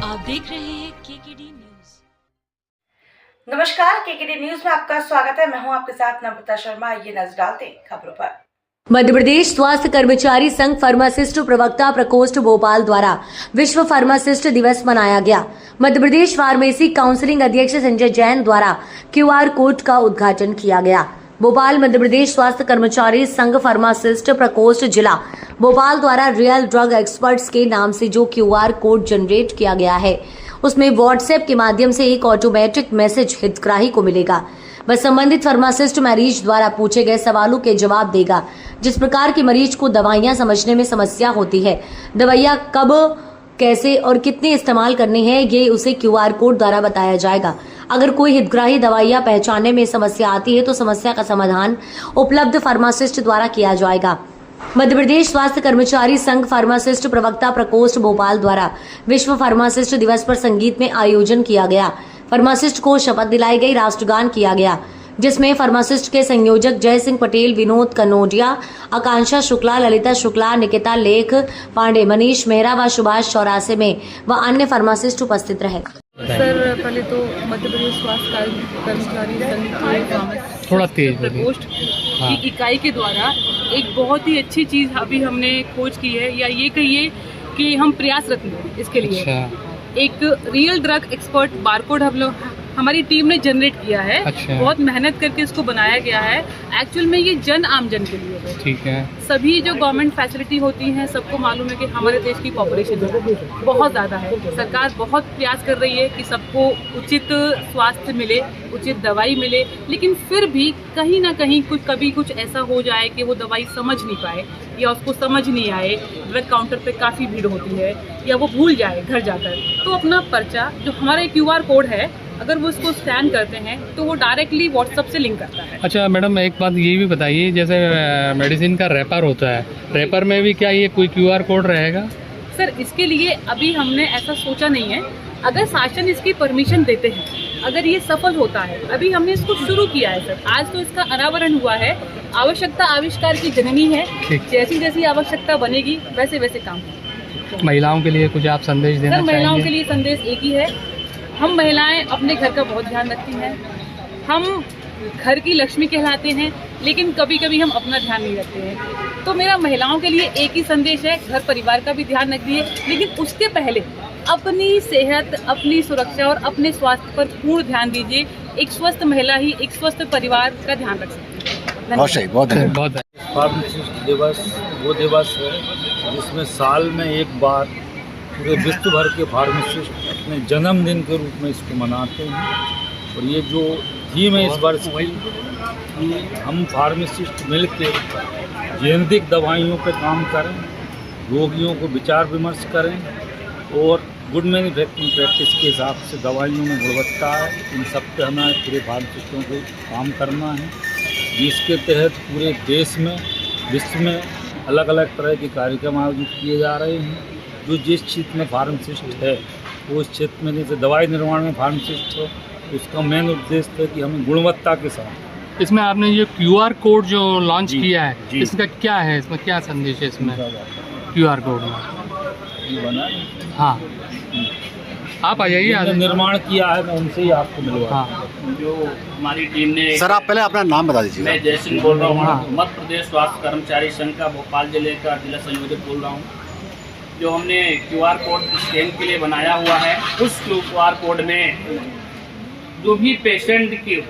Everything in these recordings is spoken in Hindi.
आप देख रहे हैं केकेडी न्यूज। नमस्कार, केकेडी न्यूज में आपका स्वागत है। मैं हूं आपके साथ नम्रता शर्मा। ये नजर डालते हैं खबरों पर। मध्य प्रदेश स्वास्थ्य कर्मचारी संघ फार्मासिस्ट प्रवक्ता प्रकोष्ठ भोपाल द्वारा विश्व फार्मासिस्ट दिवस मनाया गया। मध्य प्रदेश फार्मेसी काउंसिलिंग अध्यक्ष संजय जैन द्वारा QR कोड का उद्घाटन किया गया। भोपाल मध्य प्रदेश स्वास्थ्य कर्मचारी संघ फार्मासिस्ट प्रकोष्ठ जिला भोपाल द्वारा रियल ड्रग एक्सपर्ट्स के नाम से जो QR कोड जनरेट किया गया है, उसमें व्हाट्सएप के माध्यम से एक ऑटोमेटिक मैसेज हितग्राही को मिलेगा। वह संबंधित फार्मासिस्ट मरीज द्वारा पूछे गए सवालों के जवाब देगा। जिस प्रकार की मरीज को दवाइयां समझने में समस्या होती है, दवाइयां कब, कैसे और कितनी इस्तेमाल करनी है, ये उसे QR कोड द्वारा बताया जाएगा। अगर कोई हितग्राही दवाइयां पहचानने में समस्या आती है तो समस्या का समाधान उपलब्ध फार्मासिस्ट द्वारा किया जाएगा। मध्य प्रदेश स्वास्थ्य कर्मचारी संघ फार्मासिस्ट प्रवक्ता प्रकोष्ठ भोपाल द्वारा विश्व फार्मासिस्ट दिवस पर संगीत में आयोजन किया गया। फार्मासिस्ट को शपथ दिलाई गई, राष्ट्रगान किया गया, जिसमें फार्मासिस्ट के संयोजक जय सिंह पटेल, विनोद कनोडिया, आकांक्षा शुक्ला, ललिता शुक्ला, निकिता लेख पांडे, मनीष मेहरा व सुभाष चौरासे में व अन्य फार्मासिस्ट उपस्थित रहे। सर, पहले तो मध्य प्रदेश स्वास्थ्य कर्मचारी संघ थोड़ा तेज प्रकोष्ठ की इकाई के द्वारा एक बहुत ही अच्छी चीज़ अभी हमने खोज की है, या ये कहिए कि हम प्रयासरत हैं इसके लिए। एक रियल ड्रग एक्सपर्ट बारकोड हम लोग हमारी टीम ने जनरेट किया है। बहुत मेहनत करके इसको बनाया गया है। एक्चुअल में ये जन आम जन के लिए है। ठीक है। सभी जो गवर्नमेंट फैसिलिटी होती हैं, सबको मालूम है कि हमारे देश की पॉपुलेशन बहुत ज़्यादा है। सरकार बहुत प्रयास कर रही है कि सबको उचित स्वास्थ्य मिले, उचित दवाई मिले, लेकिन फिर भी कहीं ना कहीं कभी कुछ ऐसा हो जाए कि वो दवाई समझ नहीं पाए या उसको समझ नहीं आए। ड्रग काउंटर पे काफ़ी भीड़ होती है या वो भूल जाए घर जाकर, तो अपना पर्चा जो हमारा QR कोड है, अगर वो इसको स्कैन करते हैं तो वो डायरेक्टली व्हाट्सएप से लिंक करता है। अच्छा मैडम, एक बात ये भी बताइए, जैसे मेडिसिन का रैपर होता है, रैपर में भी क्या ये कोई QR कोड रहेगा? सर, इसके लिए अभी हमने ऐसा सोचा नहीं है। अगर शासन इसकी परमिशन देते हैं, अगर ये सफल होता है, अभी हमने इसको शुरू किया है सर। आज तो इसका अनावरण हुआ है। आवश्यकता आविष्कार की जननी है। जैसी जैसी आवश्यकता बनेगी वैसे वैसे काम। महिलाओं के लिए कुछ आप संदेश देना चाहेंगे? महिलाओं के लिए संदेश एक ही है, हम महिलाएं अपने घर का बहुत ध्यान रखती हैं। हम घर की लक्ष्मी कहलाते हैं, लेकिन कभी कभी हम अपना ध्यान नहीं रखते हैं। तो मेरा महिलाओं के लिए एक ही संदेश है, घर परिवार का भी ध्यान रखिए, लेकिन उसके पहले अपनी सेहत, अपनी सुरक्षा और अपने स्वास्थ्य पर पूर्ण ध्यान दीजिए। एक स्वस्थ महिला ही एक स्वस्थ परिवार का ध्यान रख सकती है। बहुत सही, बहुत फार्मासिस्ट दिवस वो दिवस है जिसमें साल में एक बार पूरे विश्व भर के फार्मासिस्ट अपने जन्मदिन के रूप में इसको मनाते हैं। और ये जो थीम है इस वर्ष की कि हम फार्मासिस्ट मिलकर जेनेरिक दवाइयों पर काम करें, रोगियों को विचार विमर्श करें और गुड मैन्युफैक्चरिंग प्रैक्टिस के हिसाब से दवाइयों में गुणवत्ता है, इन सब पे हमें पूरे फार्मासिस्टों को काम करना है। जिसके तहत पूरे देश में, विश्व में अलग अलग तरह के कार्यक्रम आयोजित किए जा रहे हैं। जो जिस क्षेत्र में फार्मासिस्ट है, वो उस क्षेत्र में, जैसे दवाई निर्माण में फार्मासिस्ट है, उसका मेन उद्देश्य है कि हमें गुणवत्ता के साथ। इसमें आपने ये QR कोड जो लॉन्च किया है, इसका क्या है, इसमें क्या संदेश है इसमें QR कोड में? बना हाँ, आप आ जाइए। निर्माण किया है, मैं उनसे ही आपको मिलवा। हाँ, जो हमारी टीम ने। सर, आप पहले अपना नाम बता दीजिए। मैं जय सिंह बोल रहा हूँ। हाँ। मध्य प्रदेश स्वास्थ्य कर्मचारी संघ का भोपाल जिले का जिला संयोजक बोल रहा हूँ। जो हमने QR कोड स्कैन के लिए बनाया हुआ है, उस QR कोड में जो भी पेशेंट की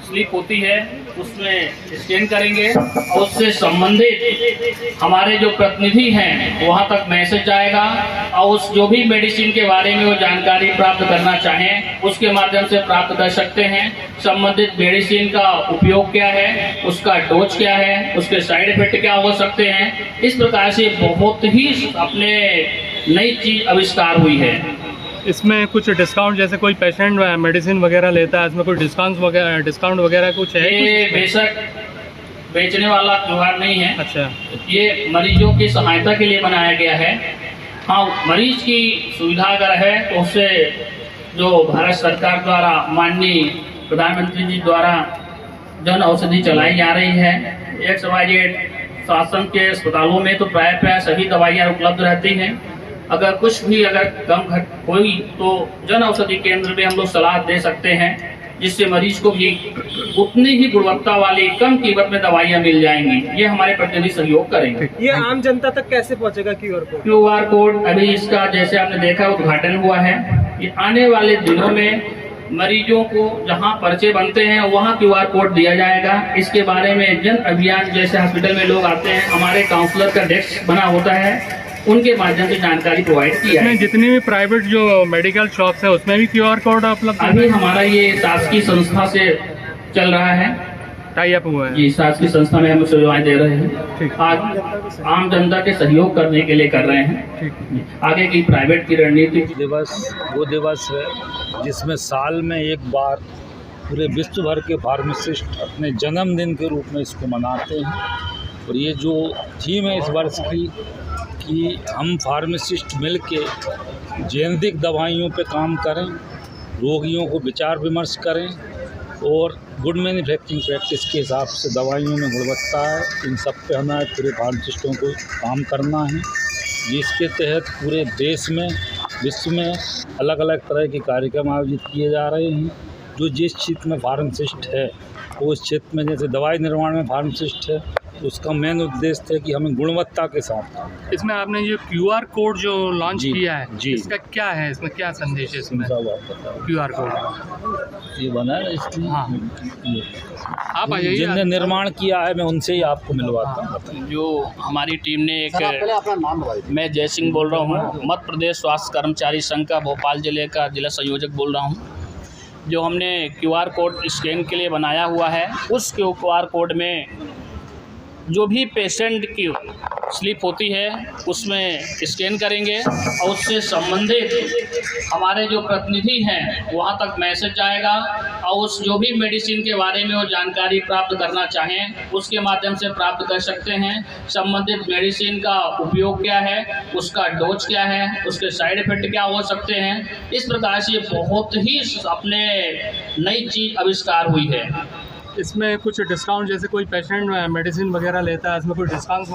स्लिप होती है उसमें स्कैन करेंगे और उससे संबंधित हमारे जो प्रतिनिधि हैं वहाँ तक मैसेज जाएगा और उस जो भी मेडिसिन के बारे में वो जानकारी प्राप्त करना चाहें उसके माध्यम से प्राप्त कर सकते हैं। संबंधित मेडिसिन का उपयोग क्या है, उसका डोज क्या है, उसके साइड इफेक्ट क्या हो सकते हैं। इस प्रकार से बहुत ही अपने नई चीज आविष्कार हुई है। इसमें कुछ डिस्काउंट, जैसे कोई पेशेंट मेडिसिन वगैरह लेता है, इसमें कोई डिस्काउंट वगैरह कुछ है? ये बेशक बेचने वाला त्योहार नहीं है। अच्छा, ये मरीजों की सहायता के लिए बनाया गया है। हाँ, मरीज की सुविधा अगर है तो उससे जो भारत सरकार द्वारा माननीय प्रधानमंत्री जी द्वारा जन औषधि चलाई जा रही है, XYZ शासन के अस्पतालों में तो प्राय सभी दवाइयाँ उपलब्ध रहती हैं। अगर कुछ भी अगर कम घट हुई तो जन औषधि केंद्र में हम लोग सलाह दे सकते हैं, जिससे मरीज को भी उतनी ही गुणवत्ता वाली कम कीमत में दवाइयाँ मिल जाएंगी। ये हमारे प्रतिनिधि सहयोग करेंगे। ये आम जनता तक कैसे पहुंचेगा QR कोड? QR कोड अभी इसका जैसे आपने देखा उद्घाटन हुआ है। ये आने वाले दिनों में मरीजों को जहां पर्चे बनते हैं वहां QR कोड दिया जाएगा। इसके बारे में जन अभियान, जैसे हॉस्पिटल में लोग आते हैं, हमारे काउंसलर का डेस्क बना होता है, उनके माध्यम से जानकारी प्रोवाइड की जाएगी। जितनी भी प्राइवेट जो मेडिकल शॉप्स है उसमें भी QR कोड उपलब्ध? अभी हमारा ये शासकीय संस्था से चल रहा है, टाई अप हुआ है जी, शासकीय संस्था में हम सेवाएं दे रहे हैं। आज आम जनता के सहयोग करने के लिए कर रहे हैं। आगे की प्राइवेट की रणनीति। दिवस वो दिवस है जिसमें साल में एक बार पूरे विश्व भर के फार्मासिस्ट अपने जन्मदिन के रूप में इसको मनाते हैं। और ये जो थीम है इस वर्ष की कि हम फार्मासिस्ट मिलके जेनेरिक दवाइयों पे काम करें, रोगियों को विचार विमर्श करें और गुड मैन्युफैक्चरिंग प्रैक्टिस के हिसाब से दवाइयों में गुणवत्ता है, इन सब पे हमें पूरे फार्मासिस्टों को काम करना है। जिसके तहत पूरे देश में, विश्व में अलग अलग तरह के कार्यक्रम आयोजित किए जा रहे हैं। जो जिस क्षेत्र में फार्मासिस्ट है वो उस क्षेत्र में, जैसे दवाई निर्माण में फार्मासिस्ट है, उसका मेन उद्देश्य है कि हमें गुणवत्ता के साथ। इसमें आपने ये QR कोड जो लॉन्च किया है जी, इसका क्या है, इसमें क्या संदेश है इसमें? QR कोड ये बना है इसलिए। हाँ, आप आइए, जिनने निर्माण किया है मैं उनसे ही आपको मिलवाता हूँ। जो हमारी टीम ने एक, पहले अपना नाम बताइए। मैं जय सिंह बोल रहा हूँ, मध्य प्रदेश स्वास्थ्य कर्मचारी संघ का भोपाल जिले का जिला संयोजक बोल रहा हूँ। जो हमने QR कोड स्कैन के लिए बनाया हुआ है, उस QR कोड में जो भी पेशेंट की स्लिप होती है उसमें स्कैन करेंगे और उससे संबंधित हमारे जो प्रतिनिधि हैं वहाँ तक मैसेज जाएगा और उस जो भी मेडिसिन के बारे में वो जानकारी प्राप्त करना चाहें उसके माध्यम से प्राप्त कर सकते हैं। संबंधित मेडिसिन का उपयोग क्या है, उसका डोज क्या है, उसके साइड इफेक्ट क्या हो सकते हैं। इस प्रकार से बहुत ही अपने नई चीज़ आविष्कार हुई है। इसमें कुछ डिस्काउंट, जैसे कोई पेशेंट मेडिसिन वगैरह लेता है, इसमें कोई डिस्काउंट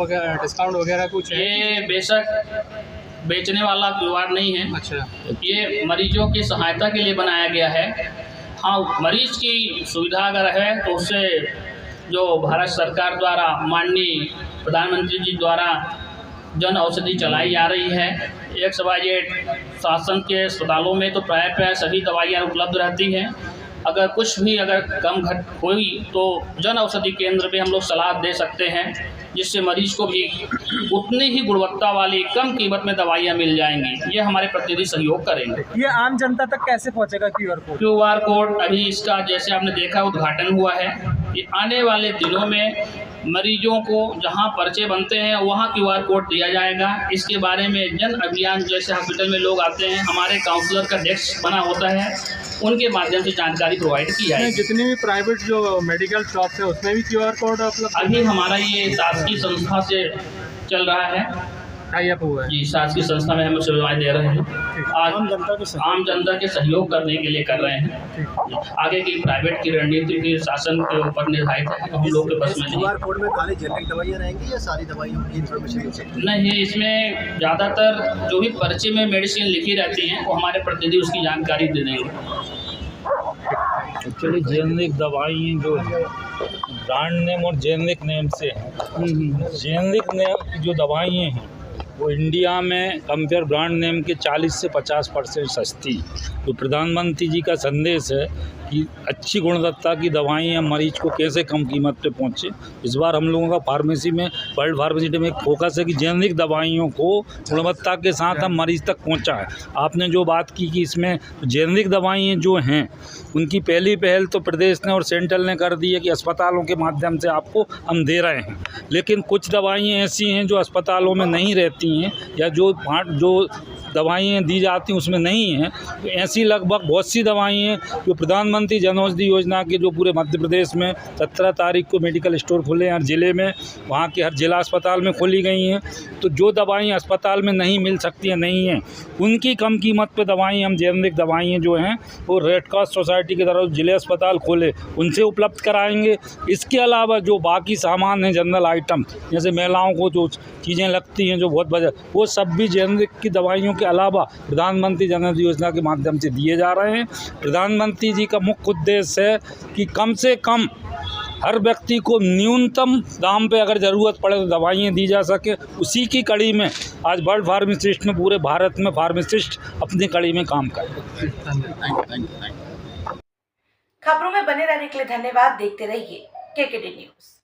वगैरह कुछ है? ये बेशक बेचने वाला QR नहीं है। अच्छा, ये मरीजों की सहायता के लिए बनाया गया है। हाँ, मरीज की सुविधा अगर है तो उससे जो भारत सरकार द्वारा, माननीय प्रधानमंत्री जी द्वारा जन औषधि चलाई जा रही है, शासन के अस्पतालों में तो प्राय सभी दवाइयाँ उपलब्ध रहती हैं। अगर कुछ भी अगर कम घट हुई तो जन औषधि केंद्र में हम लोग सलाह दे सकते हैं, जिससे मरीज को भी उतनी ही गुणवत्ता वाली कम कीमत में दवाइयाँ मिल जाएंगी। ये हमारे प्रतिनिधि सहयोग करेंगे। ये आम जनता तक कैसे पहुंचेगा QR कोड? QR कोड अभी इसका जैसे आपने देखा उद्घाटन हुआ है। ये आने वाले दिनों में मरीजों को जहां पर्चे बनते हैं वहां QR कोड दिया जाएगा। इसके बारे में जन अभियान, जैसे हॉस्पिटल में लोग आते हैं, हमारे काउंसलर का डेस्क बना होता है, उनके माध्यम से जानकारी प्रोवाइड की जाएगी। जितनी भी प्राइवेट जो मेडिकल शॉप्स है उसमें भी QR कोड उपलब्ध? अभी हमारा ये शासकीय संस्था से चल रहा है, टाई अप हुआ है जी, शासकीय संस्था में हम सेवाएं दे रहे हैं। आज आम जनता के सहयोग करने के लिए कर रहे हैं। आगे की प्राइवेट की रणनीति की शासन के ऊपर निर्धारित है, हम लोग के बस में नहीं। QR कोड में खाली जेनेरिक दवाइयाँ रहेंगी या सारी दवाइयों की इन्फॉर्मेशन? नहीं, इसमें ज़्यादातर जो भी पर्चे में मेडिसिन लिखी रहती हैं वो हमारे प्रतिनिधि उसकी जानकारी दे देंगे। एक्चुअली जेनेरिक दवाइयाँ जो है ब्रांड नेम और जेनेरिक नेम से हैं। जेनेरिक नेम की जो दवाइयाँ हैं वो इंडिया में कंपेयर ब्रांड नेम के 40 से 50% सस्ती। तो प्रधानमंत्री जी का संदेश है कि अच्छी गुणवत्ता की दवाइयाँ मरीज को कैसे कम कीमत पे पहुँचे। इस बार हम लोगों का फार्मेसी में, वर्ल्ड फार्मेसी डे में एक फोकस है कि जेनेरिक दवाइयों को गुणवत्ता के साथ हम मरीज तक पहुँचाएं। आपने जो बात की कि इसमें जेनेरिक दवाइयाँ जो हैं उनकी पहली पहल तो प्रदेश ने और सेंट्रल ने कर दी है कि अस्पतालों के माध्यम से आपको हम दे रहे हैं। लेकिन कुछ दवाइयाँ ऐसी हैं जो अस्पतालों में नहीं रहती हैं या जो दवाइयाँ दी जाती हैं उसमें नहीं है। तो ऐसी लगभग बहुत सी दवाइयाँ हैं जो प्रधानमंत्री जन औषधि योजना के जो पूरे मध्य प्रदेश में 17 तारीख को मेडिकल स्टोर खुले हैं हर ज़िले में, वहाँ के हर जिला अस्पताल में खोली गई हैं। तो जो दवाइयाँ अस्पताल में नहीं मिल सकती हैं नहीं हैं, उनकी कम कीमत पे दवाइयाँ हम जेनरिक दवाइयाँ जो हैं वो रेड क्रॉस सोसाइटी के द्वारा जिले अस्पताल खोले उनसे उपलब्ध कराएंगे। इसके अलावा जो बाकी सामान हैं जनरल आइटम, जैसे महिलाओं को जो चीज़ें लगती हैं जो बहुत वजह, वो सब भी जेनरिक की दवाइयों के अलावा प्रधानमंत्री जन औषधि योजना के माध्यम से दिए जा रहे हैं। प्रधानमंत्री जी का मुख्य उद्देश्य है कि कम से कम हर व्यक्ति को न्यूनतम दाम पे अगर ज़रूरत पड़े तो दवाइयाँ दी जा सके। उसी की कड़ी में आज वर्ल्ड फार्मासिस्ट में पूरे भारत में फार्मासिस्ट अपनी कड़ी में काम कर रहे हैं। खबरों में बने रहने के लिए धन्यवाद। देखते रहिए केकेडी न्यूज़।